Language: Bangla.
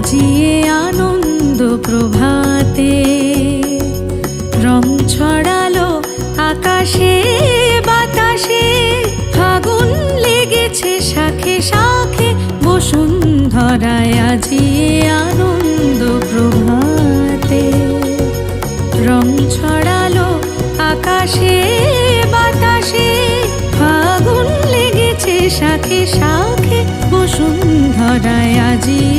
বাজিয়ে আনন্দ প্রভাতে। রং ছড়ালো আকাশে বাতাসে, ফাগুন লেগেছে শাখে শাখে, বসুন্ধরায় আজিয়ে আনন্দ প্রভাতে। রং ছড়ালো আকাশে বাতাসে, ফাগুন লেগেছে শাখে শাখে, বসুন্ধরায় আজিয়ে